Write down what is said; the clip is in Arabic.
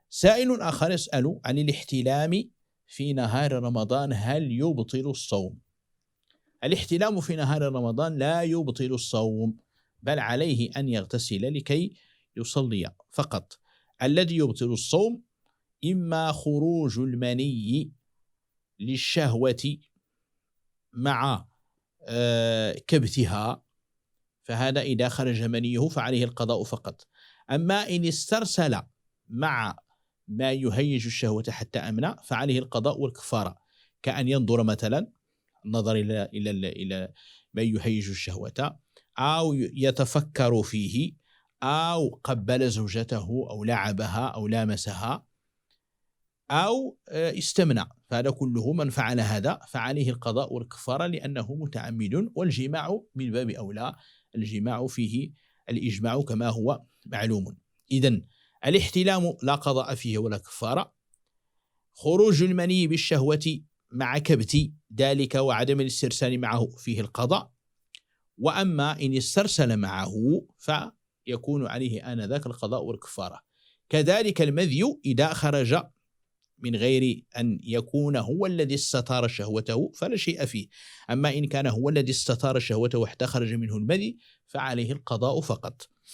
سائل آخر يسأل عن الاحتلام في نهار رمضان هل يبطل الصوم؟ الاحتلام في نهار رمضان لا يبطل الصوم، بل عليه أن يغتسل لكي يصلي فقط. الذي يبطل الصوم إما خروج المني للشهوة مع كبتها، فهذا إذا خرج منيه فعليه القضاء فقط. أما إن استرسل مع ما يهيج الشهوة حتى أمنع فعليه القضاء والكفارة، كأن ينظر مثلا النظر إلى ما يهيج الشهوة، أو يتفكر فيه، أو قبل زوجته أو لعبها أو لامسها أو استمنع، فهذا كله من فعل هذا فعليه القضاء والكفارة لأنه متعمد. والجماع من باب أولى، الجماع فيه الإجماع كما هو معلوم. إذن الاحتلام لا قضاء فيه ولا كفارة. خروج المني بالشهوة مع كبت ذلك وعدم الاسترسال معه فيه القضاء. وأما إن استرسل معه فيكون عليه آنذاك القضاء والكفارة. كذلك المذي إذا خرج من غير أن يكون هو الذي استثار شهوته فلا شيء فيه. أما إن كان هو الذي استثار شهوته وحتى خرج منه المذي فعليه القضاء فقط.